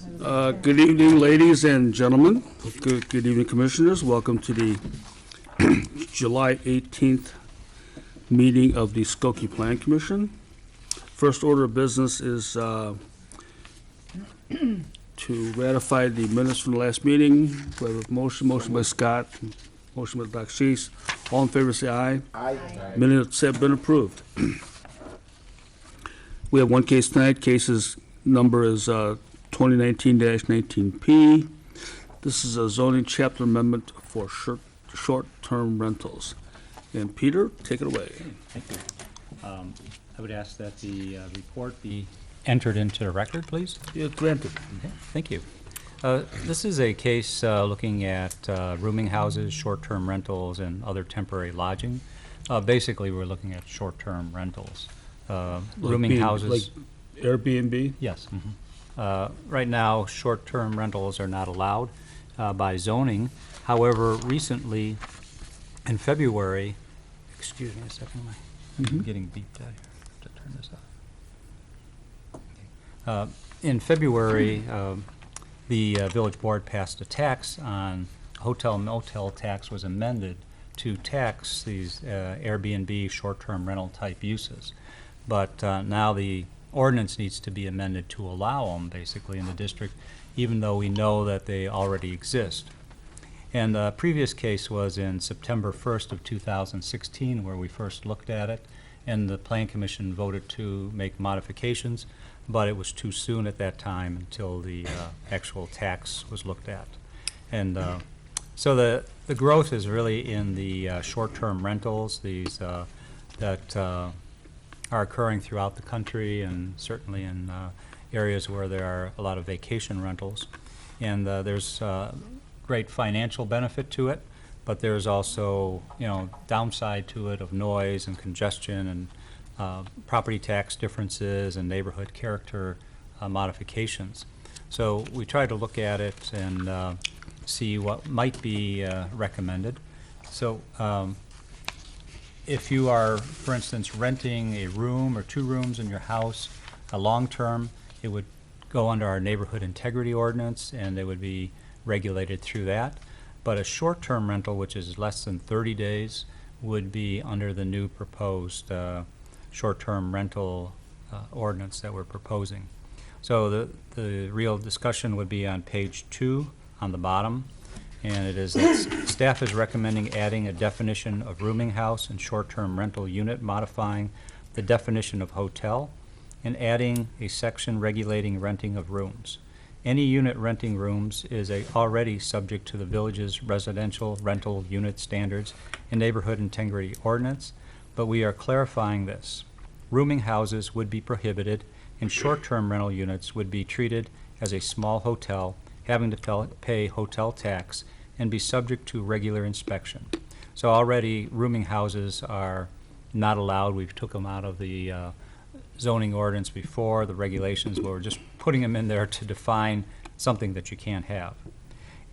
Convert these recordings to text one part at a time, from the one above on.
Good evening, ladies and gentlemen. Good evening, commissioners. Welcome to the July 18th meeting of the Skokie Plan Commission. First order of business is to ratify the minutes from the last meeting. We have a motion by Scott, motion by Dr. Sheets. All in favor say aye. Aye. Minutes have been approved. We have one case tonight. Case's number is 2019-19P. This is a zoning chapter amendment for short-term rentals. And Peter, take it away. Thank you. I would ask that the report be entered into the record, please. Yeah, granted. Okay, thank you. This is a case looking at rooming houses, short-term rentals, and other temporary lodging. Basically, we're looking at short-term rentals. Rooming houses. Like Airbnb? Yes. Right now, short-term rentals are not allowed by zoning. However, recently, in February, excuse me a second, I'm getting beeped out here to turn this off. In February, the village board passed a tax on hotel motel tax was amended to tax these Airbnb short-term rental type uses. But now the ordinance needs to be amended to allow them basically in the district, even though we know that they already exist. And the previous case was in September 1st of 2016 where we first looked at it, and the Plan Commission voted to make modifications, but it was too soon at that time until the actual tax was looked at. And so the growth is really in the short-term rentals, these that are occurring throughout the country and certainly in areas where there are a lot of vacation rentals. And there's great financial benefit to it, but there's also, downside to it of noise and congestion and property tax differences and neighborhood character modifications. So we try to look at it and see what might be recommended. So if you are, for instance, renting a room or two rooms in your house, a long-term, it would go under our neighborhood integrity ordinance and it would be regulated through that. But a short-term rental, which is less than 30 days, would be under the new proposed short-term rental ordinance that we're proposing. So the real discussion would be on page 2 on the bottom. And it is that staff is recommending adding a definition of rooming house and short-term rental unit, modifying the definition of hotel, and adding a section regulating renting of rooms. Any unit renting rooms is already subject to the village's residential rental unit standards and neighborhood integrity ordinance, but we are clarifying this. Rooming houses would be prohibited, and short-term rental units would be treated as a small hotel having to pay hotel tax and be subject to regular inspection. So already rooming houses are not allowed. We've took them out of the zoning ordinance before, the regulations, where we're just putting them in there to define something that you can't have.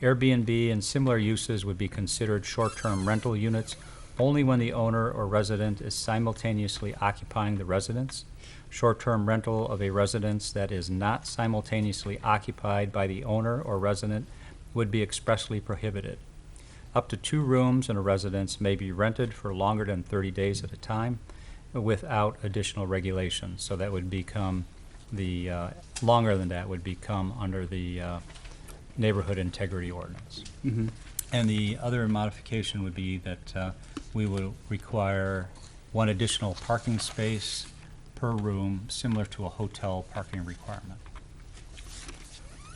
Airbnb and similar uses would be considered short-term rental units only when the owner or resident is simultaneously occupying the residence. Short-term rental of a residence that is not simultaneously occupied by the owner or resident would be expressly prohibited. Up to 2 rooms in a residence may be rented for longer than 30 days at a time without additional regulations. So that would become the, longer than that would become under the neighborhood integrity ordinance. Mm-hmm. And the other modification would be that we will require 1 additional parking space per room, similar to a hotel parking requirement.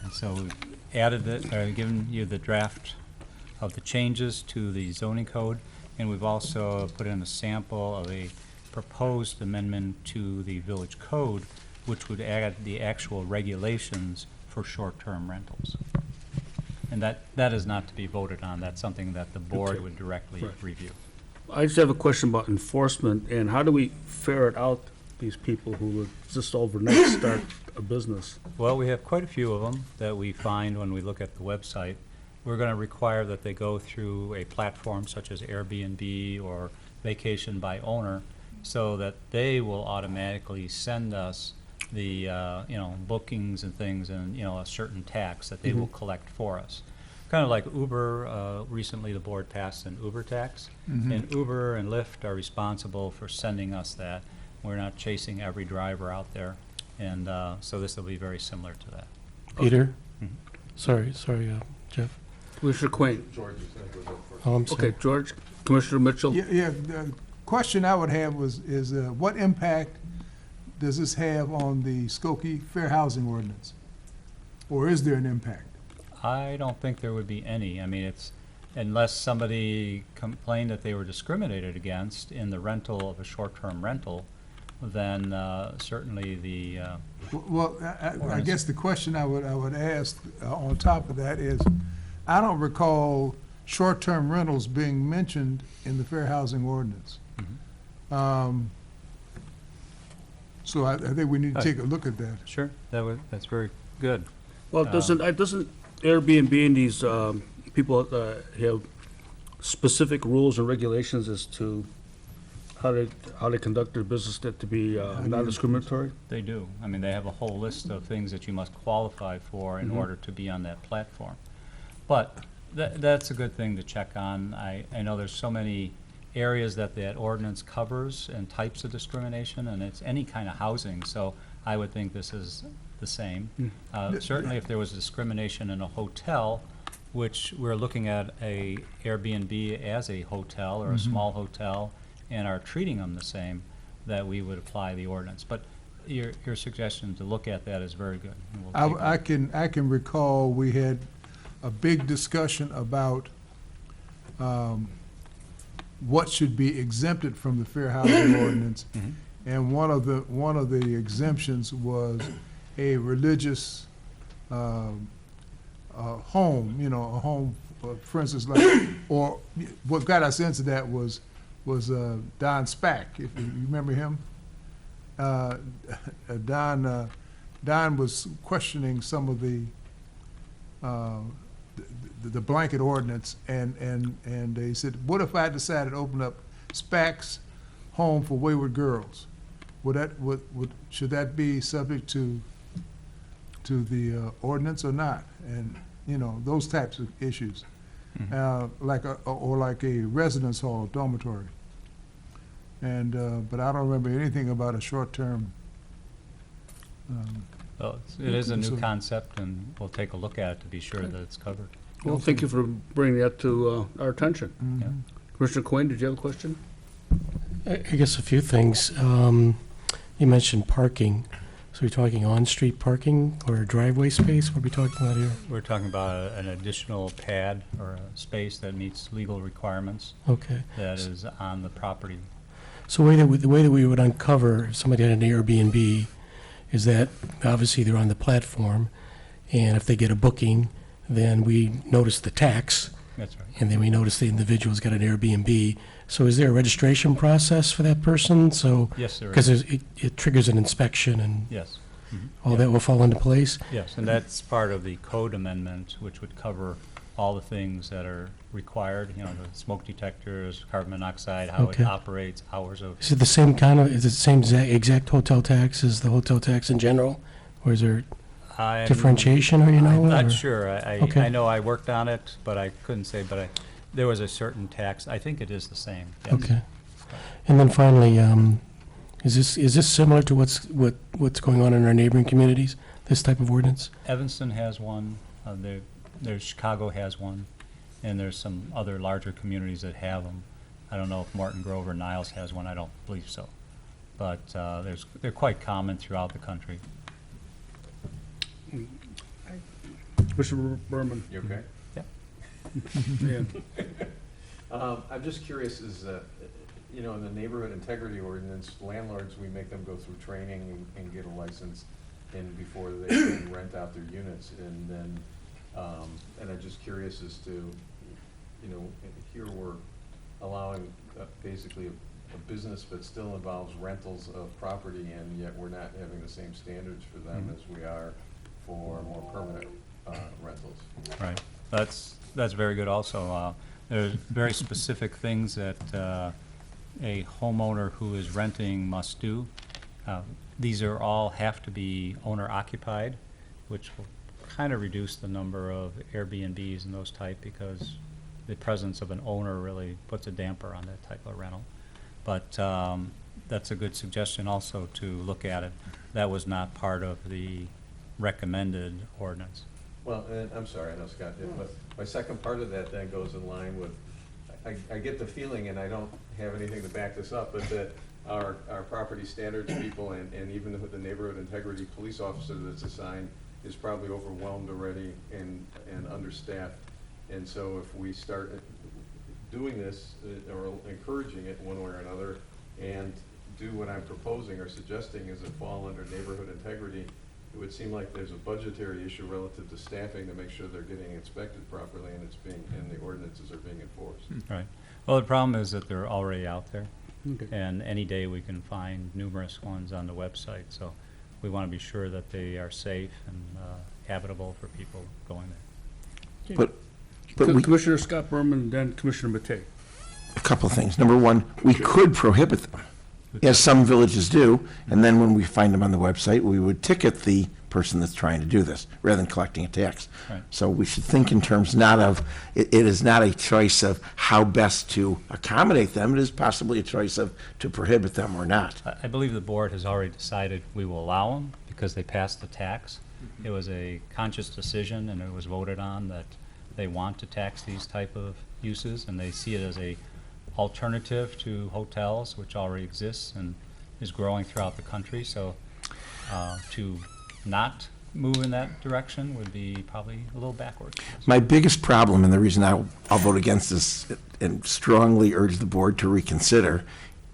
And so we've added it, given you the draft of the changes to the zoning code, and we've also put in a sample of a proposed amendment to the village code, which would add the actual regulations for short-term rentals. And that is not to be voted on. That's something that the board would directly review. I just have a question about enforcement, and how do we ferret out these people who would just overnight start a business? Well, we have quite a few of them that we find when we look at the website. We're going to require that they go through a platform such as Airbnb or Vacation by Owner, so that they will automatically send us bookings and things, and, a certain tax that they will collect for us. Kind of like Uber, recently the board passed an Uber tax, and Uber and Lyft are responsible for sending us that. We're not chasing every driver out there, and so this will be very similar to that. Peter? Mhm. Sorry, Jeff. Commissioner Quain. George is going to go first. Oh, I'm sorry. Okay, George, Commissioner Mitchell. Yeah, the question I would have is what impact does this have on the Skokie Fair Housing Ordinance? Or is there an impact? I don't think there would be any. I mean, it's, unless somebody complained that they were discriminated against in the rental of a short-term rental, then certainly the, Well, I guess the question I would ask on top of that is, I don't recall short-term rentals being mentioned in the Fair Housing Ordinance. So I think we need to take a look at that. sure, that's very good. Well, doesn't Airbnb and these people have specific rules and regulations as to how they conduct their business that to be non-discriminatory? They do. I mean, they have a whole list of things that you must qualify for in order to be on that platform. But that's a good thing to check on. I know there's so many areas that ordinance covers and types of discrimination, and it's any kind of housing, so I would think this is the same. Certainly if there was discrimination in a hotel, which we're looking at a Airbnb as a hotel or a small hotel, and are treating them the same, that we would apply the ordinance. But your suggestion to look at that is very good. And we'll take I can recall we had a big discussion about what should be exempted from the Fair Housing Ordinance. And one of the exemptions was a religious home, a home, for instance, like, or what got us into that was Don Spack, if you remember him. Don was questioning some of the blanket ordinance, and they said, what if I decided to open up Spack's Home for Wayward Girls? Should that be subject to the ordinance or not? And, those types of issues. Like a residence hall, dormitory. And, but I don't remember anything about a short-term. Well, it is a new So- concept, and we'll take a look at it to be sure that it's covered. Well, thank you for bringing that to our attention. Yeah. Commissioner Quain, did you have a question? I guess a few things. You mentioned parking. So you're talking on-street parking or driveway space? What are we talking about here? We're talking about an additional pad or a space that meets legal requirements Okay. that is on the property. So the way that we would uncover if somebody had an Airbnb is that obviously they're on the platform, and if they get a booking, then we notice the tax, That's right. and then we notice the individual's got an Airbnb. So is there a registration process for that person? So, Yes, there because is. it triggers an inspection and Yes. all that will fall into place? Yes, and that's part of the code amendment, which would cover all the things that are required, the smoke detectors, carbon monoxide, how it Okay. operates, hours of, Is it the same is it the same exact hotel tax as the hotel tax in general? Or is there I'm differentiation, or I'm or- not sure. I Okay. know I worked on it, but I couldn't say, there was a certain tax. I think it is the same. Yes. Okay. And then finally, is this similar to what's going on in our neighboring communities, this type of ordinance? Evanston has one, there's Chicago has one, and there's some other larger communities that have them. I don't know if Morton Grove or Niles has one, I don't believe so. But they're quite common throughout the country. Commissioner Berman? You okay? Yeah. I'm just curious, in the neighborhood integrity ordinance, landlords, we make them go through training and get a license before they can rent out their units. And then, and I'm just curious as to, here we're allowing basically a business that still involves rentals of property, and yet we're not having the same standards for them as we are for more permanent rentals. Right. That's very good also. There's very specific things that a homeowner who is renting must do. These are all have to be owner occupied, which will kind of reduce the number of Airbnbs and those type, because the presence of an owner really puts a damper on that type of rental. But that's a good suggestion also to look at it. That was not part of the recommended ordinance. Well, and I'm sorry, I know Scott did, but my second part of that then goes in line with, I get the feeling, and I don't have anything to back this up, but that our property standards people and even the neighborhood integrity police officer that's assigned is probably overwhelmed already and understaffed. And so if we start doing this or encouraging it one way or another and do what I'm proposing or suggesting is it fall under neighborhood integrity, it would seem like there's a budgetary issue relative to staffing to make sure they're getting inspected properly and and the ordinances are being enforced. Right. Well, the problem is that they're already out there, Okay. and any day we can find numerous ones on the website. So we want to be sure that they are safe and habitable for people going there. But we, Commissioner Scott Berman, then Commissioner Matei. a couple of things. Number one, we could prohibit them, as some villages do, and then when we find them on the website, we would ticket the person that's trying to do this, rather than collecting a tax. Right. So we should think in terms not of, it is not a choice of how best to accommodate them, it is possibly a choice of to prohibit them or not. I believe the board has already decided we will allow them because they passed the tax. It was a conscious decision, and it was voted on that they want to tax these type of uses, and they see it as a alternative to hotels, which already exists and is growing throughout the country. So to not move in that direction would be probably a little backwards. My biggest problem, and the reason I'll vote against this and strongly urge the board to reconsider,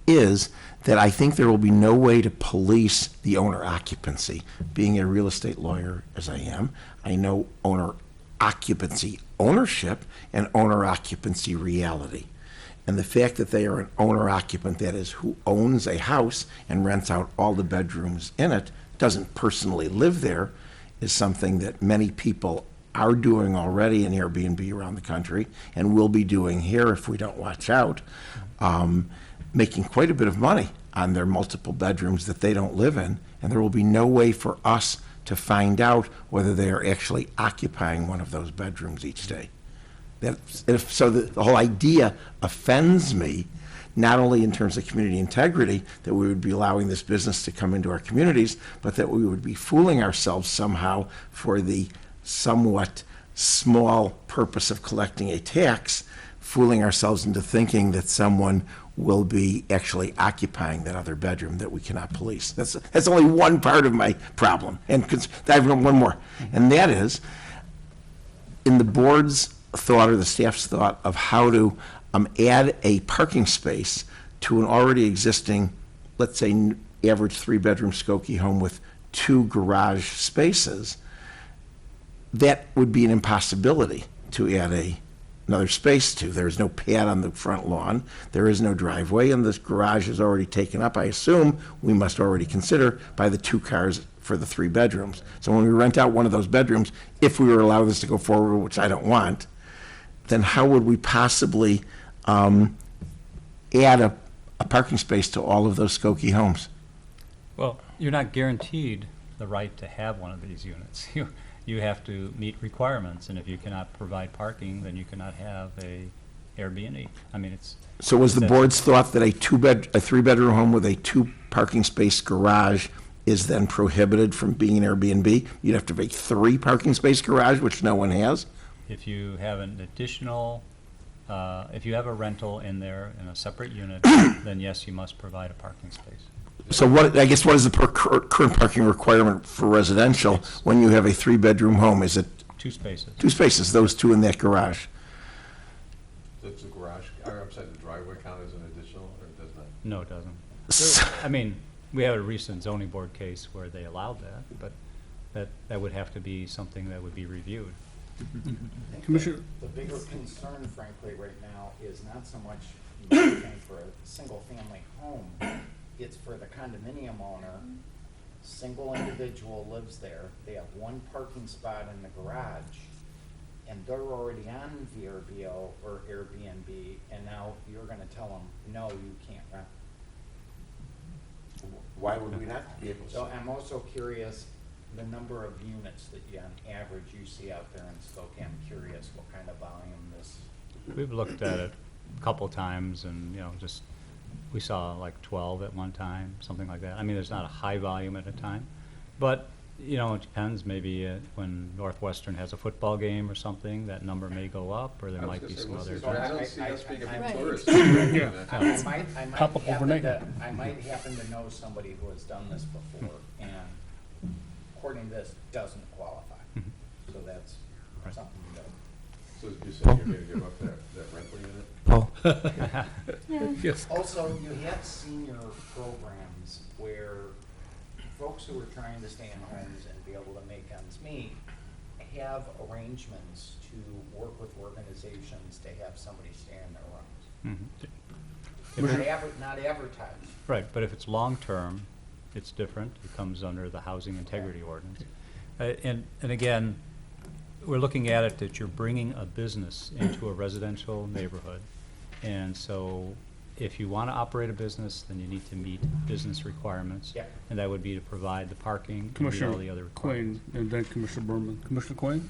is that I think there will be no way to police the owner occupancy. Being a real estate lawyer as I am, I know owner occupancy ownership and owner occupancy reality. And the fact that they are an owner occupant, that is, who owns a house and rents out all the bedrooms in it, doesn't personally live there, is something that many people are doing already in Airbnb around the country and will be doing here if we don't watch out, making quite a bit of money on their multiple bedrooms that they don't live in, and there will be no way for us to find out whether they are actually occupying one of those bedrooms each day. So the whole idea offends me, not only in terms of community integrity, that we would be allowing this business to come into our communities, but that we would be fooling ourselves somehow for the somewhat small purpose of collecting a tax, fooling ourselves into thinking that someone will be actually occupying that other bedroom that we cannot police. That's only one part of my problem. And I have one more, and that is, in the board's thought or the staff's thought of how to add a parking space to an already existing, let's say, average three-bedroom Skokie home with 2 garage spaces, that would be an impossibility to add another space to. There is no pad on the front lawn, there is no driveway, and this garage is already taken up, I assume, we must already consider, by the 2 cars for the 3 bedrooms. So when we rent out one of those bedrooms, if we were allowed this to go forward, which I don't want, then how would we possibly add a parking space to all of those Skokie homes? Well, you're not guaranteed the right to have one of these units. You have to meet requirements, and if you cannot provide parking, then you cannot have a Airbnb. I mean, it's. So was the That's- board's thought that a 3-bedroom home with a 2 parking space garage is then prohibited from being an Airbnb? You'd have to make 3 parking space garage, which no one has? If you have an additional, if you have a rental in there in a separate unit, then yes, you must provide a parking space. So what is the current parking requirement for residential when you have a 3-bedroom home? Is it 2 spaces. 2 spaces, those 2 in that garage? Does the garage, or I'm sorry, the driveway count as an additional, or does not? No, it doesn't. I mean, we had a recent zoning board case where they allowed that, but that would have to be something that would be reviewed. Commissioner, The bigger concern, frankly, right now is not so much anything for a single-family home. It's for the condominium owner. Single individual lives there. They have 1 parking spot in the garage, and they're already on VRBO or Airbnb, and now you're gonna tell them, no, you can't rent. Why would we not be able to? So I'm also curious, the number of units that you, on average, you see out there in Skokie. I'm curious what kind of volume this, We've looked at it a couple times and, just, we saw like 12 at one time, something like that. I mean, there's not a high volume at a time, but, it depends. Maybe when Northwestern has a football game or something, that number may go up, or there might be some other. I don't see us being a big I- tourist. I might Pop up happen overnight. I might happen to know somebody who has done this before, and according to this, doesn't qualify. So that's Right. something to. So you're saying you're gonna give up that rental unit? Paul? Yes. Also, you have senior programs where folks who are trying to stay in homes and be able to make ends meet have arrangements to work with organizations to have somebody stay in their rooms. Not advertised. Right, but if it's long-term, it's different. It comes under the housing integrity ordinance. And again, we're looking at it that you're bringing a business into a residential neighborhood. And so if you want to operate a business, then you need to meet business requirements. Yeah. And that would be to provide the parking and meet Commissioner all the other requirements. Quinn, and then Commissioner Berman. Commissioner Quinn?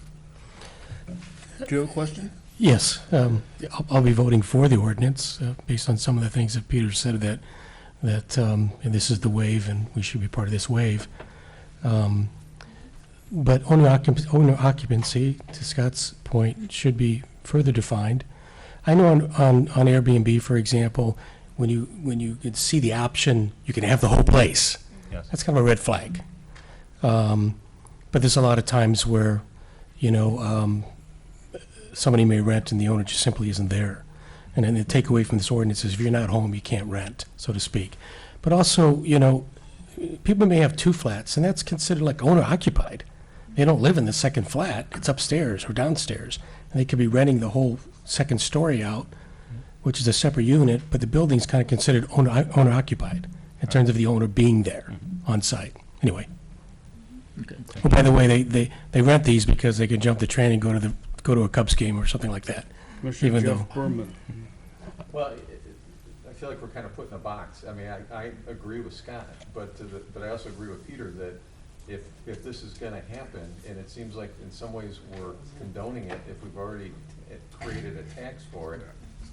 Do you have a question? Yes, I'll be voting for the ordinance, based on some of the things that Peter said, that and this is the wave, and we should be part of this wave. But owner occupancy, to Scott's point, should be further defined. I know on Airbnb, for example, when you can see the option, you can have the whole place. Yes. That's kind of a red flag. But there's a lot of times where, somebody may rent and the owner just simply isn't there. And then the takeaway from this ordinance is if you're not home, you can't rent, so to speak. But also, people may have two flats, and that's considered like owner occupied. They don't live in the second flat, it's upstairs or downstairs. And they could be renting the whole second story out, which is a separate unit, but the building's kind of considered owner occupied in terms of the owner being there on site. Anyway. Oh, by the way, they rent these because they can jump the train and go to a Cubs game or something like that. Commissioner Even Jeff Berman. Well, I feel like we're kind of put in a box. I mean, I agree with Scott, but I also agree with Peter that if this is gonna happen, and it seems like in some ways we're condoning it, if we've already created a tax for it,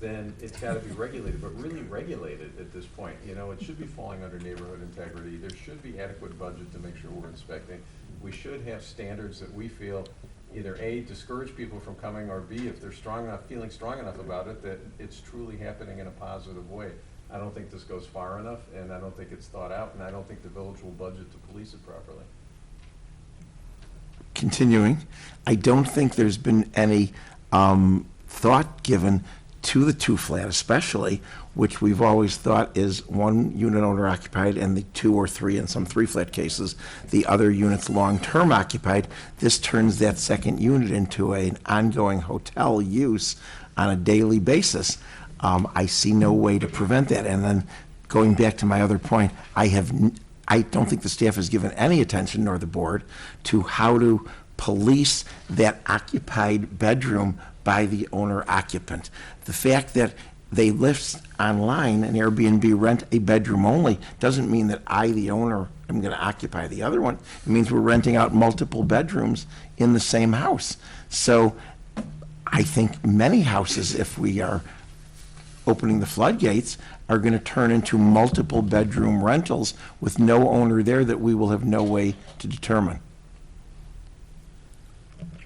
then it's gotta be regulated, but really regulated at this point. It should be falling under neighborhood integrity. There should be adequate budget to make sure we're inspecting. We should have standards that we feel either A, discourage people from coming, or B, if they're feeling strong enough about it, that it's truly happening in a positive way. I don't think this goes far enough, and I don't think it's thought out, and I don't think the village will budget to police it properly. Continuing, I don't think there's been any thought given to the two-flat especially, which we've always thought is one unit owner occupied and the two or three, in some three-flat cases, the other unit's long-term occupied. This turns that second unit into an ongoing hotel use on a daily basis. I see no way to prevent that. And then going back to my other point, I don't think the staff has given any attention, nor the board, to how to police that occupied bedroom by the owner occupant. The fact that they list online and Airbnb rent a bedroom only doesn't mean that I, the owner, am going to occupy the other one. It means we're renting out multiple bedrooms in the same house. So I think many houses, if we are opening the floodgates, are going to turn into multiple bedroom rentals with no owner there that we will have no way to determine.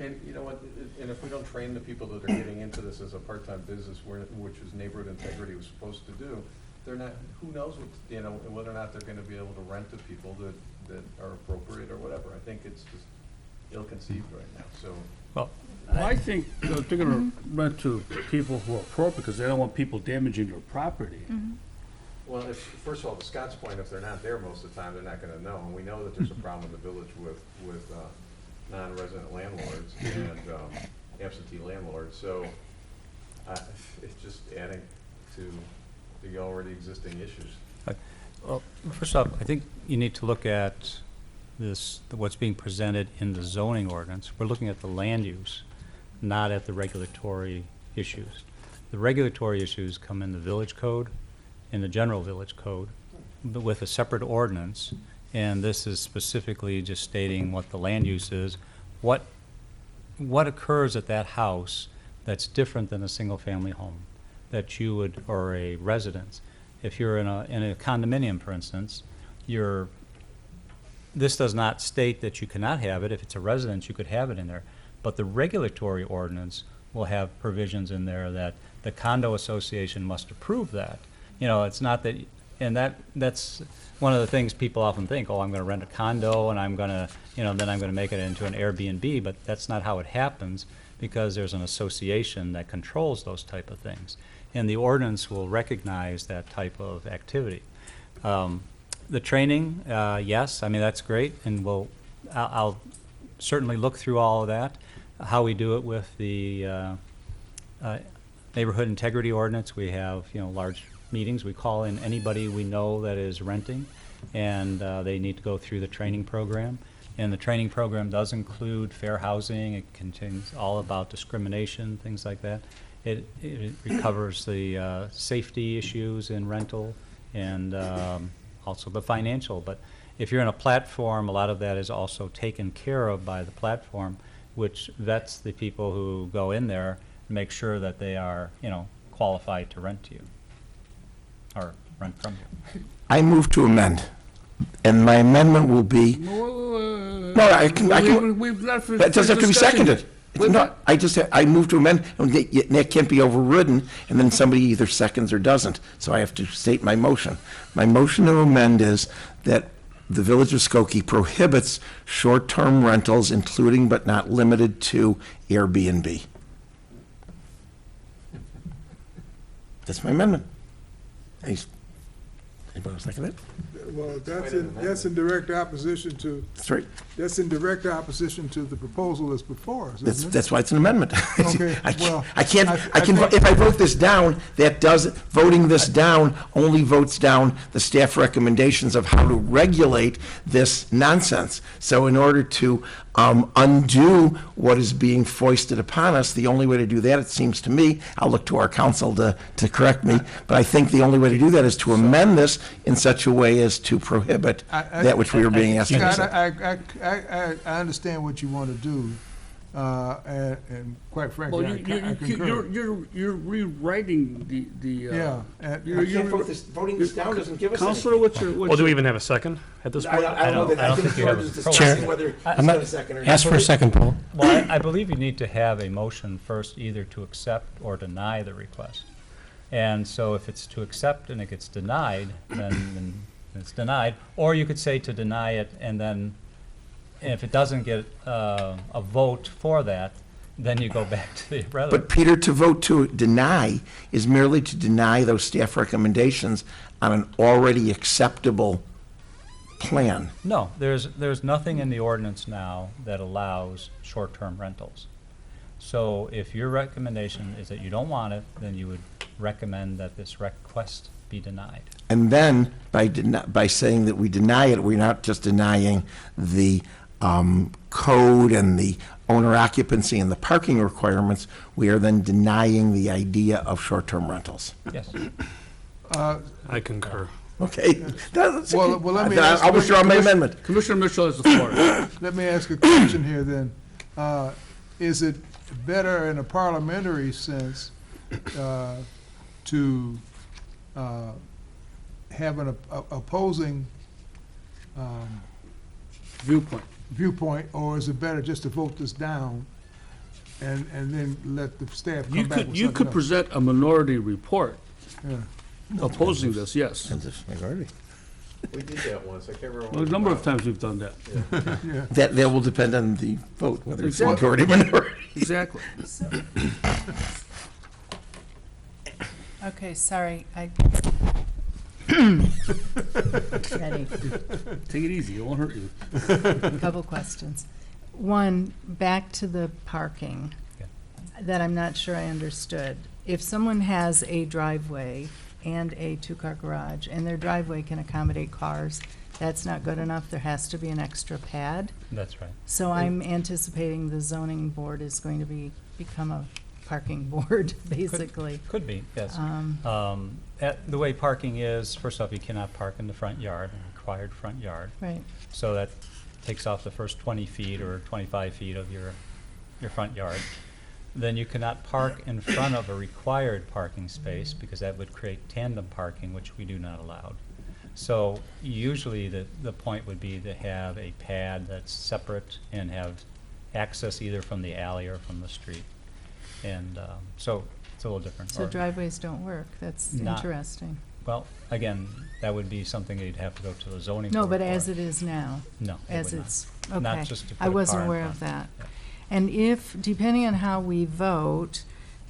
And you know what, and if we don't train the people that are getting into this as a part-time business, which is neighborhood integrity was supposed to do, they're not, who knows whether or not they're gonna be able to rent to people that are appropriate or whatever. I think it's just ill-conceived right now, so. Well, Well, I think they're gonna rent to people who are appropriate, because they don't want people damaging their property. Well, first of all, to Scott's point, if they're not there most of the time, they're not gonna know. And we know that there's a problem in the village with non-resident landlords and absentee landlords. So it's just adding to the already existing issues. Well, first off, I think you need to look at what's being presented in the zoning ordinance. We're looking at the land use, not at the regulatory issues. The regulatory issues come in the village code, in the general village code, but with a separate ordinance, and this is specifically just stating what the land use is, what occurs at that house that's different than a single-family home that you would, or a residence. If you're in a condominium, for instance, this does not state that you cannot have it. If it's a residence, you could have it in there. But the regulatory ordinance will have provisions in there that the condo association must approve that. It's not that, and that's one of the things people often think, oh, I'm going to rent a condo and I'm going to, then I'm going to make it into an Airbnb, but that's not how it happens, because there's an association that controls those type of things. And the ordinance will recognize that type of activity. The training, yes, I mean, that's great, and I'll certainly look through all of that. How we do it with the neighborhood integrity ordinance, we have, large meetings. We call in anybody we know that is renting, and they need to go through the training program. And the training program does include fair housing. It contains all about discrimination, things like that. It recovers the safety issues in rental, and also the financial. But if you're in a platform, a lot of that is also taken care of by the platform, which vets the people who go in there and make sure that they are, qualified to rent to you or rent from you. I move to amend, and my amendment will be, no, I can, We've not finished. that doesn't have to be discussion. seconded. It's not, I move to amend, and that can't be overridden, and then somebody either seconds or doesn't, so I have to state my motion. My motion to amend is that the Village of Skokie prohibits short-term rentals, including but not limited to Airbnb. That's my amendment. Anybody else second it? Well, that's in direct opposition to, That's right. that's in direct opposition to the proposal that's before us, isn't it? That's why it's an amendment. Okay, I well, can't, I I can, think- if I vote this down, voting this down only votes down the staff recommendations of how to regulate this nonsense. So in order to undo what is being foisted upon us, the only way to do that, it seems to me, I'll look to our counsel to correct me, but I think the only way to do that is to amend this in such a way as to prohibit that which we were being asked to do. Scott, I understand what you want to do, and quite frankly, Well, I concur. you're rewriting the. Yeah, and- Voting this down doesn't give us Counselor, what's your? Well, do we even have a second at this point? I don't think you have a discussing Chair, whether I'm not, ask for a second, Paul. Well, I believe you need to have a motion first, either to accept or deny the request. And so if it's to accept and it gets denied, then it's denied. Or you could say to deny it, and then if it doesn't get a vote for that, then you go back to the other. But Peter, to vote to deny is merely to deny those staff recommendations on an already acceptable plan. No, there's nothing in the ordinance now that allows short-term rentals. So if your recommendation is that you don't want it, then you would recommend that this request be denied. And then by saying that we deny it, we're not just denying the code and the owner occupancy and the parking requirements, we are then denying the idea of short-term rentals. Yes. I concur. Okay? That's- Well, let me ask- I'll withdraw my amendment. Commissioner Mitchell has the floor. Let me ask a question here then. Is it better in a parliamentary sense to have an opposing viewpoint, or is it better just to vote this down and then let the staff come back with something You could else? present a minority report Yeah. opposing this, yes. We did that once, I can't remember. Well, a number of times we've done that. Yeah. That will depend on the vote, whether it's Exactly. majority or minority. Exactly. Okay, sorry, ready. Take it easy, it won't hurt you. Couple questions. One, back to the parking, that I'm not sure I understood. If someone has a driveway and a two-car garage, and their driveway can accommodate cars, that's not good enough, there has to be an extra pad? That's right. So I'm anticipating the zoning board is going to become a parking board, basically. Could be, yes. Um, The way parking is, first off, you cannot park in the front yard, a required front yard. Right, So that takes off the first 20 feet or 25 feet of your front yard. Then you cannot park in front of a required parking space because that would create tandem parking, which we do not allow. So usually the point would be to have a pad that's separate and have access either from the alley or from the street. And so it's a little different. so Or- driveways don't work, that's Not- interesting. Well, again, that would be something you'd have to go to the zoning No, board but for. as it is now, No, it as would not. it's, Not okay. just to put I a wasn't car in aware of front. that. Yeah. And if, depending on how we vote,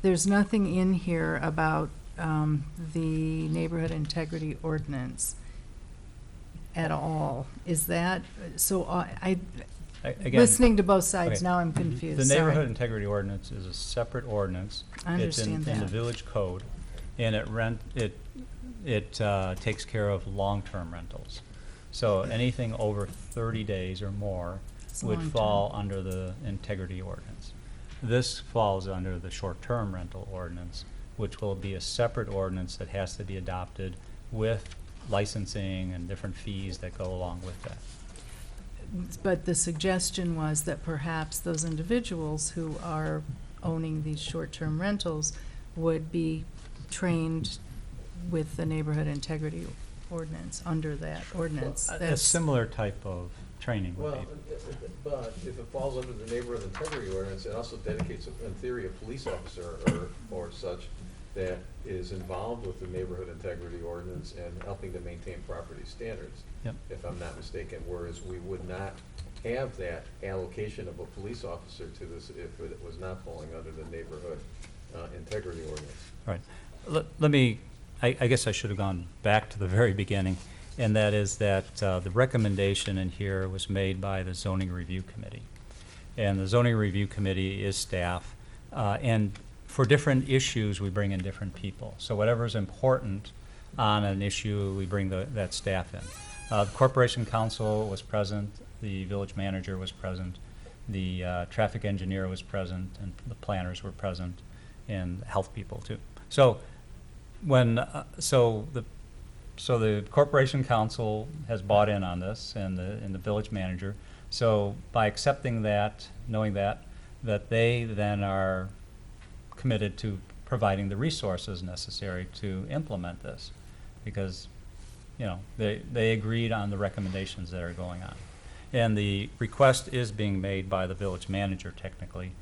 there's nothing in here about the neighborhood integrity ordinance at all. Is that, so Again, listening to both sides, okay. now I'm confused, the sorry. neighborhood integrity ordinance is a separate ordinance. I understand It's in the that. village code, and it takes care of long-term rentals. So anything over 30 days or more It's would long-term. fall under the integrity ordinance. This falls under the short-term rental ordinance, which will be a separate ordinance that has to be adopted with licensing and different fees that go along with that. But the suggestion was that perhaps those individuals who are owning these short-term rentals would be trained with the neighborhood integrity ordinance, under that ordinance. A That's- similar type of training would Well, be. but if it falls under the neighborhood integrity ordinance, it also dedicates, in theory, a police officer or such that is involved with the neighborhood integrity ordinance and helping to maintain property standards. Yep. If I'm not mistaken, whereas we would not have that allocation of a police officer to this if it was not falling under the neighborhood integrity ordinance. Right. Let me, I guess I should have gone back to the very beginning, and that is that the recommendation in here was made by the zoning review committee. And the zoning review committee is staff, and for different issues, we bring in different people. So whatever's important on an issue, we bring that staff in. The Corporation Council was present, the village manager was present, the traffic engineer was present, and the planners were present, and health people too. So so the Corporation Council has bought in on this, and the village manager. So by accepting that, knowing that they then are committed to providing the resources necessary to implement this, because, you know, they agreed on the recommendations that are going on. And the request is being made by the village manager technically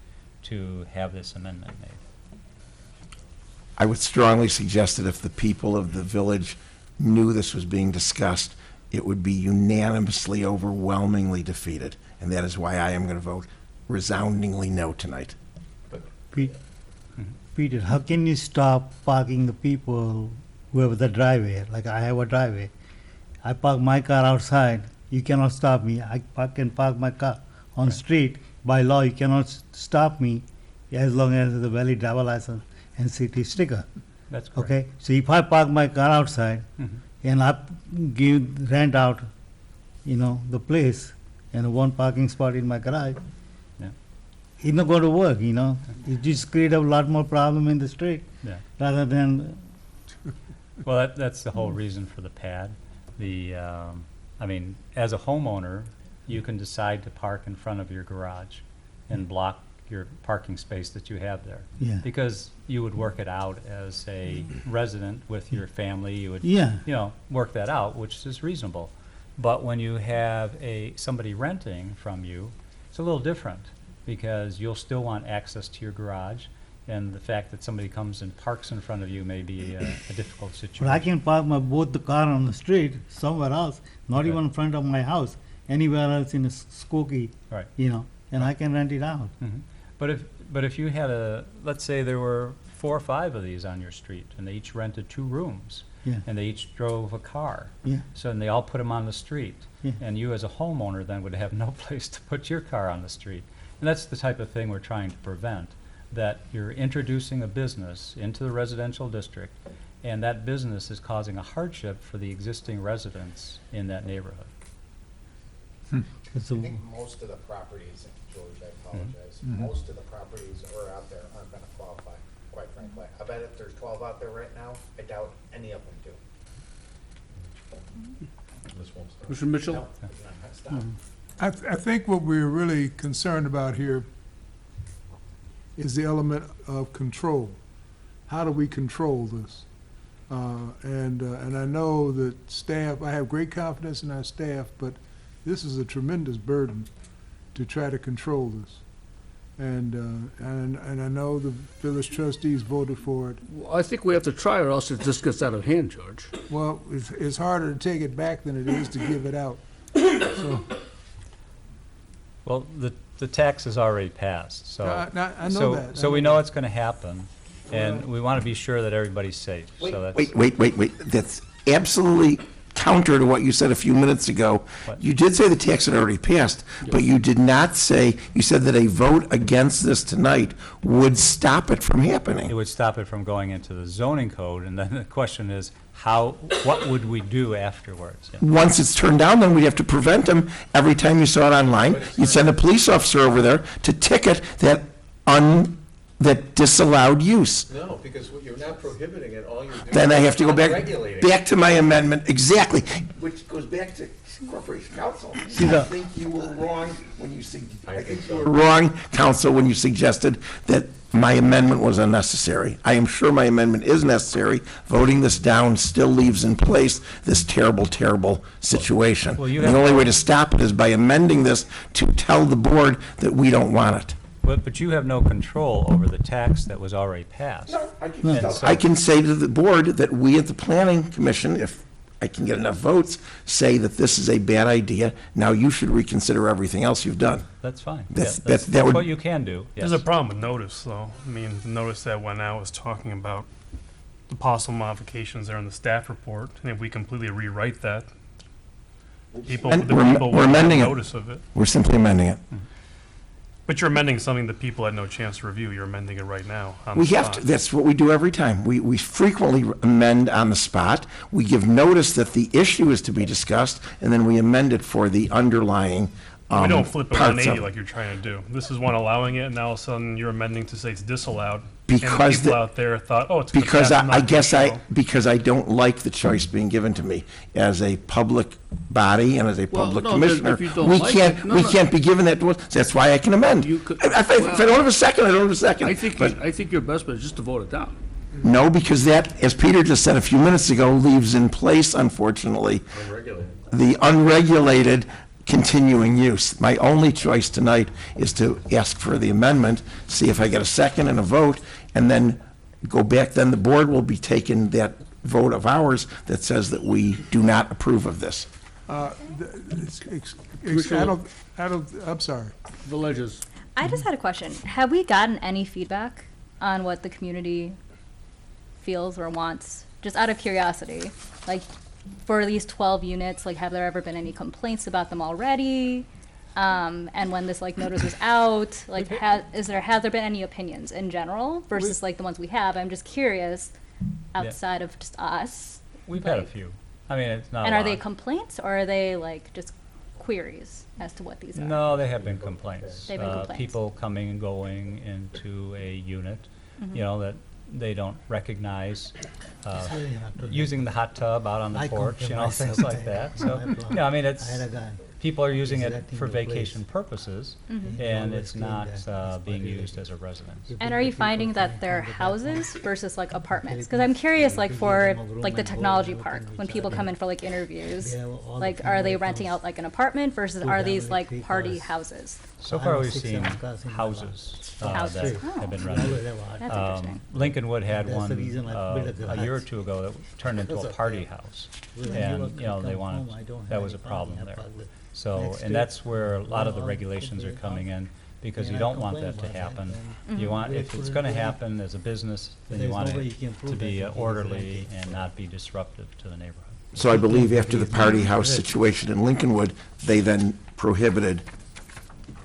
to have this amendment made. I would strongly suggest that if the people of the village knew this was being discussed, it would be unanimously, overwhelmingly defeated. And that is why I am going to vote resoundingly no tonight. Peter, how can you stop parking the people who have the driveway? Like I have a driveway. I park my car outside. You cannot stop me. I can park my car on street. By law, you cannot stop me as long as the valid driver license and city sticker. That's correct. Okay? So if I park my car outside Mhm. and I rent out, the place and one parking spot in my garage, Yeah. it's not going to work, It just create a lot more problem in the street Yeah. rather than, Well, that's the whole reason for the pad. As a homeowner, you can decide to park in front of your garage and block your parking space that you have there. Yeah. Because you would work it out as a resident with your family, you would, Yeah. work that out, which is reasonable. But when you have somebody renting from you, it's a little different, because you'll still want access to your garage, and the fact that somebody comes and parks in front of you may be a difficult situation. but I can park both the car on the street somewhere else, not Okay. even in front of my house, anywhere else in Skokie, Right. And I can rent it out. Mhm. But if you had let's say there were 4 or 5 of these on your street, and they each rented 2 rooms, Yeah. and they each drove a car, Yeah. so and they all put them on the street, Yeah. and you as a homeowner then would have no place to put your car on the street. And that's the type of thing we're trying to prevent, that you're introducing a business into the residential district, and that business is causing a hardship for the existing residents in that neighborhood. It's I a- think most of the properties, George, I apologize, Mhm. most of the properties are out there aren't gonna qualify quite frankly. I bet if there's 12 out there right now, I doubt any of them do. This won't stop. Commissioner Mitchell? No, it's not gonna stop. I think what we're really concerned about here is the element of control. How do we control this? And I know that staff, I have great confidence in our staff, but this is a tremendous burden to try to control this. And I know the village trustees voted for it. Well, I think we have to try or else it just gets out of hand, George. Well, it's harder to take it back than it is to give it out. So, Well, the tax is already passed, so. I know so- that. So we know it's gonna happen, and we wanna be sure that everybody's safe, so that's. Wait. That's absolutely counter to what you said a few minutes ago. What? You did say the tax had already passed, but you did not say, you said that a vote against this tonight would stop it from It happening. would stop it from going into the zoning code, and then the question is, what would we do afterwards? Yeah. Once it's turned down, then we'd have to prevent them. Every time you saw it online, you'd send a police officer over there to ticket that disallowed use. No, because you're not prohibiting it, all you're doing. Then I have to go is back, unregulating. back to my amendment, exactly, which goes back to Corporation Council. I think you were wrong when you were wrong, Council, when you suggested that my amendment was unnecessary. I am sure my amendment is necessary. Voting this down still leaves in place this terrible, terrible situation. Well, you The have- only way to stop it is by amending this to tell the board that we don't want it. But you have no control over the tax that was already passed. And so- I can say to the board that we at the planning commission, if I can get enough votes, say that this is a bad idea. Now you should reconsider everything else you've done. That's fine. That's- Yeah, that would- what you can do, yes. There's a problem with notice, though. I mean, the notice that went out was talking about the possible modifications there in the staff report, and if we completely rewrite that, people, And the we're people we're will have amending it. notice of it. We're simply amending it. But you're amending something that people had no chance to review. You're amending it right now on the We have to, spot. that's what we do every time. We frequently amend on the spot. We give notice that the issue is to be discussed, and then we amend it for the underlying We don't flip it parts 180 of like you're trying to do. This is one allowing it, and now all of a sudden you're amending to say it's disallowed. Because And the people the- out there thought, oh, it's gonna Because pass, I not guess gonna go. because I don't like the choice being given to me as a public body and as a Well, public no, commissioner. if you don't We like can't, it- no, we no. can't be given that, that's why I can amend. You could- If I don't have a second, I don't have a second. I think, But I think your best bet is just to vote it down. no, because that, as Peter just said a few minutes ago, leaves in place, unfortunately, Unregulated. the unregulated continuing use. My only choice tonight is to ask for the amendment, see if I get a second and a vote, and then go back, then the board will be taking that vote of ours that says that we do not approve of this. I don't, I'm sorry. Villages. I just had a question. Have we gotten any feedback on what the community feels or wants? Just out of curiosity, like for these 12 units, like have there ever been any complaints about them already? And when this like notice was out, like have there been any opinions in general versus like the ones we have? I'm just curious, outside of just us. We've had a like- few. I mean, it's not a And are they lot. complaints or are they like just queries as to what these are? No, they have been complaints. They've been complaints. People coming and going into a unit, you know, that they don't recognize, using the hot tub out on the I come porch, from you know, myself things like there. that. So, My block. yeah, I mean, I it's, had a guy. people are using He's it renting for the place. vacation purposes, Mm-hmm. and always it's clean not that. That's being why they used do as a residence. And are you finding that they're houses versus like apartments? Because I'm curious, like for like the technology park, when people come in for like interviews, They have all the like are they family renting house. out like an apartment versus Two are these family, like 3 party cars. houses? So I far, have we've 6, seen 7 cars in my houses that Houses. have been Oh. rented. Always have a That's hot interesting. Lincolnwood had That's the one reason I built a a year or garage. two ago that turned into a Because of party that. house. When you And, work, you know, come they home, I wanted, don't that have was a any problem party, I there. park there. So, Next and day, that's where a lot of the all regulations are complain coming in, because you And I don't want complain that to about that, happen. then You want, they if put it's it gonna in. happen as a business, then you There's want no way it you can prove to be that it is orderly rented. and not be disruptive to the neighborhood. So I believe after the party house situation in Lincolnwood, they then prohibited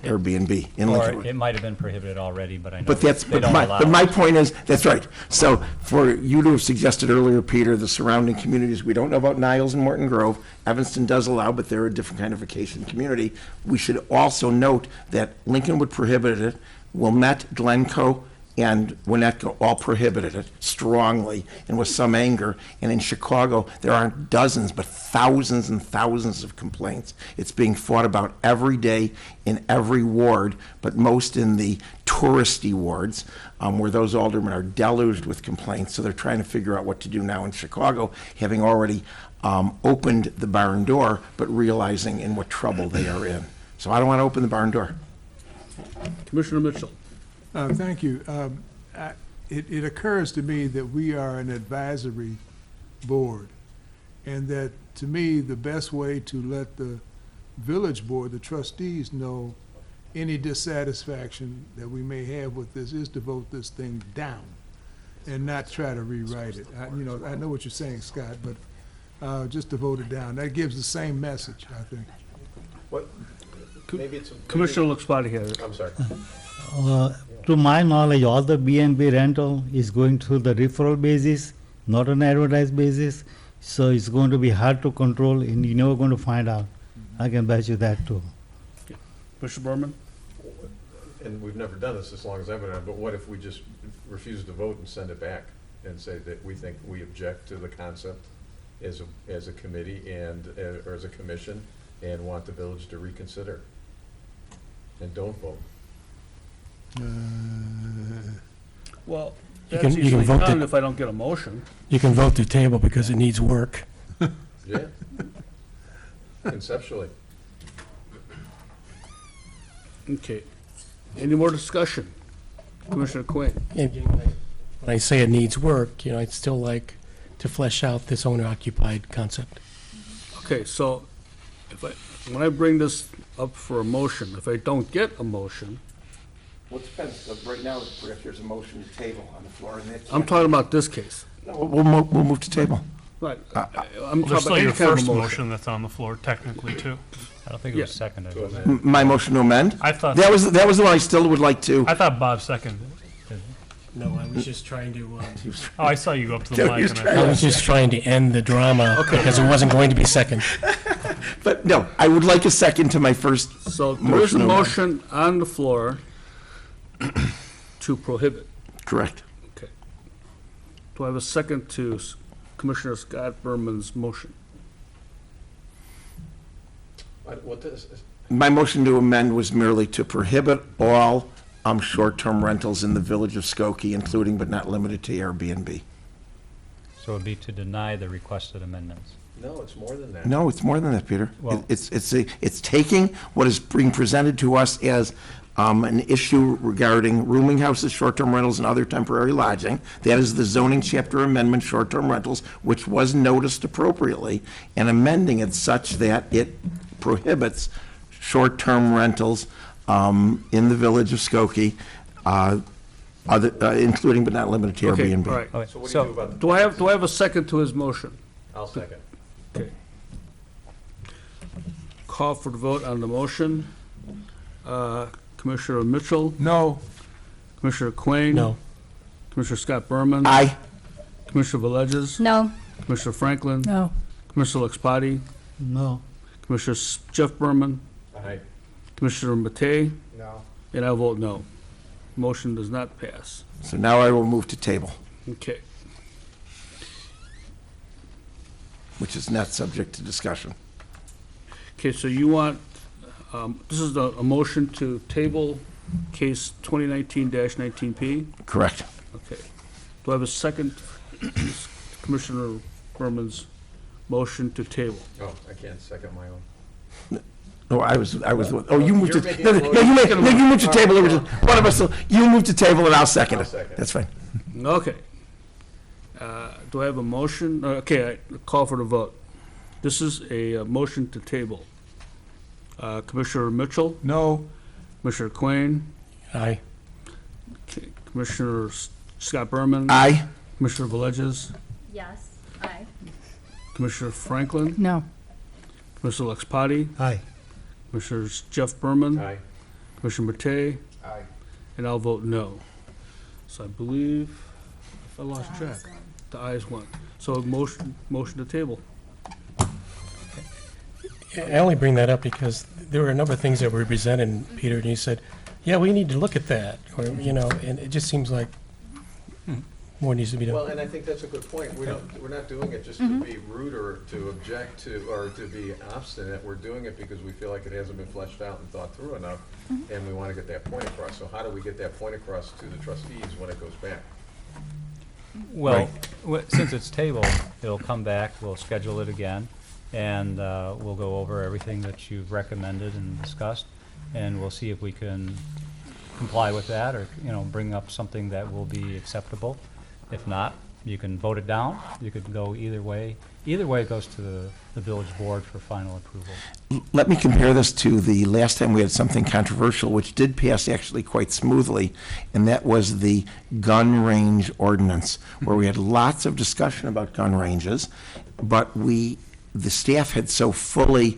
Airbnb in Or Lincolnwood. it might have been prohibited already, but I know But that's, they don't allow but my it. point is, that's right. So for you to have suggested earlier, Peter, the surrounding communities, we don't know about Niles and Morton Grove. Evanston does allow, but they're a different kind of vacation community. We should also note that Lincolnwood prohibited it, Wilmette, Glencoe, and Winnetka all prohibited it strongly and with some anger. And in Chicago, there aren't dozens, but thousands and thousands of complaints. It's being fought about every day in every ward, but most in the touristy wards, where those aldermen are deluged with complaints. So they're trying to figure out what to do now in Chicago, having already opened the barn door, but realizing in what trouble they are in. So I don't want to open the barn door. Commissioner Mitchell. Thank you. It occurs to me that we are an advisory board, and that, to me, the best way to let the village board, the trustees, know any dissatisfaction that we may have with this is to vote this thing down and not try to rewrite it. I know what you're saying, Scott, but just to vote it down. That gives the same message, I think. What, maybe it's. Commissioner looks spotty here. I'm sorry. To my knowledge, all the B&B rental is going through the referral basis, not an advertised basis. So it's going to be hard to control, and you're never going to find out. I can bet you that too. Commissioner Berman? And we've never done this as long as I've been on, but what if we just refuse to vote and send it back and say that we think we object to the concept as a committee and, or as a commission, and want the village to reconsider? And don't vote. Well, You that's can easily vote done to- if I don't get a motion. You can vote to table because it needs work. Yeah. Conceptually. Okay. Any more discussion? Commissioner Quinn? And when I say it needs work, I'd still like to flesh out this owner-occupied concept. Okay, so when I bring this up for a motion, if I don't get a motion, Well, it depends. Right now, if there's a motion to table on the floor, and that's. I'm talking about this case. We'll move to table. Right. Well, I'm there's talking about still any your kind of first a motion that's on the floor technically too. I don't think it was Yeah. seconded. To was it? amend. My motion to amend? I thought, That was the one I still would like to. I thought Bob seconded it. No, I was just trying to, Oh, I saw you go up to the Yeah, mic he's and trying I I was just trying to end the drama because it wasn't going to be second. But no, I would like a second to my first. So there is a Motion to amend. motion on the floor to prohibit. Correct. Okay. Do I have a second to Commissioner Scott Berman's motion? What this, My motion to amend was merely to prohibit all short-term rentals in the village of Skokie, including but not limited to Airbnb. So it would be to deny the requested amendments. no, it's more than that. No, it's more than that, Peter. Well- It's taking what is being presented to us as an issue regarding rooming houses, short-term rentals, and other temporary lodging. That is the zoning chapter amendment, short-term rentals, which was noticed appropriately, and amending it such that it prohibits short-term rentals in the village of Skokie, including but not limited to Okay, Airbnb. all right. Okay, So what do you do so, about, Do I have a second to his motion? I'll second. Okay. Call for the vote on the motion. Commissioner Mitchell, No, Commissioner Quinn. No. Commissioner Scott Berman. Aye. Commissioner Villegas. No. Commissioner Franklin. No. Commissioner Lexpati. No. Commissioner Jeff Berman. Aye. Commissioner Matei. No. And I vote no. Motion does not pass. So now I will move to table, Okay. which is not subject to discussion. Okay, so you want, this is a motion to table case 2019-19P? Correct. Okay. Do I have a second Commissioner Berman's motion to table? Oh, I can't second my own. No, I was, oh, you moved You're to, making no, a no, you motion. you moved to table, it was just- one of us, you moved to table and I'll second I'll it. second. That's fine. Okay. Do I have a motion? Okay, I call for the vote. This is a motion to table. Commissioner Mitchell, no, Commissioner Quinn, Aye. Commissioner Scott Berman. Aye. Commissioner Villegas, Yes. Aye. Commissioner Franklin, No. Commissioner Lexpati, Aye. Commissioner Jeff Berman, Aye. Commissioner Matei, Aye. and I'll vote no. So I believe, I lost track. The ayes won. So motion to table. I only bring that up because there were a number of things that were presented, Peter, and you said, Yeah, we need to look at that, or, you know, and it just seems like more needs to be Well, done. and I think that's a good point. We're not doing it just to be rude or to object to, or to be obstinate. We're doing it because we feel like it hasn't been fleshed out and thought through enough, and we want to get that point across. So how do we get that point across to the trustees when it goes back? Well, since it's tabled, it'll come back, we'll schedule it again, and we'll go over everything that you've recommended and discussed, and we'll see if we can comply with that, or, you know, bring up something that will be acceptable. If not, you can vote it down. You could go either way. Either way, it goes to the village board for final approval. Let me compare this to the last time we had something controversial, which did pass actually quite smoothly, and that was the gun range ordinance, where we had lots of discussion about gun ranges, but the staff had so fully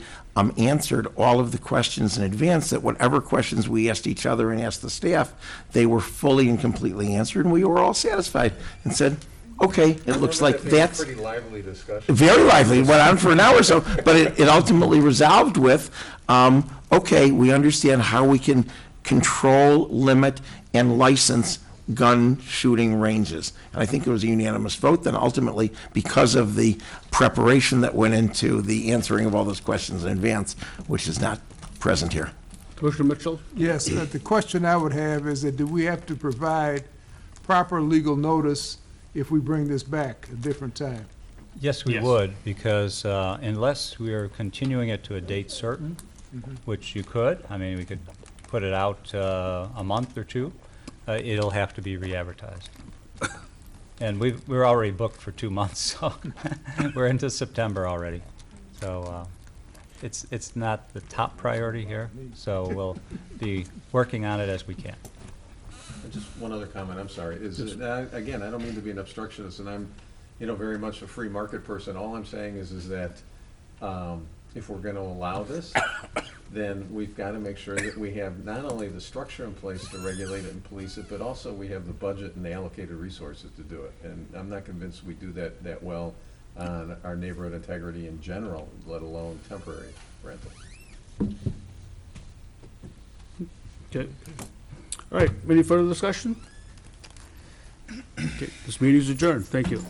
answered all of the questions in advance that whatever questions we asked each other and asked the staff, they were fully and completely answered, and we were all satisfied and said, okay, it looks like that's Pretty lively discussion. very lively. It went on for an hour or so, but it ultimately resolved with, okay, we understand how we can control, limit, and license gun shooting ranges. And I think it was a unanimous vote then ultimately, because of the preparation that went into the answering of all those questions in advance, which is not present here. Commissioner Mitchell? Yes, the question I would have is that do we have to provide proper legal notice if we bring this back a different time? Yes, we Yes. would, because unless we are continuing it to a date certain, which you could, I mean, we could put it out a month or two, it'll have to be re-advertised. And we're already booked for 2 months, so we're into September already. So it's not the top priority here, so we'll be working on it as we can. And just one other comment, I'm sorry, is, again, I don't mean to be an obstructionist, and I'm, you know, very much a free market person. All I'm saying is that if we're gonna allow this, then we've gotta make sure that we have not only the structure in place to regulate it and police it, but also we have the budget and the allocated resources to do it. And I'm not convinced we do that well on our neighborhood integrity in general, let alone temporary rental. Okay. All right, any further discussion? Okay, this meeting is adjourned. Thank you.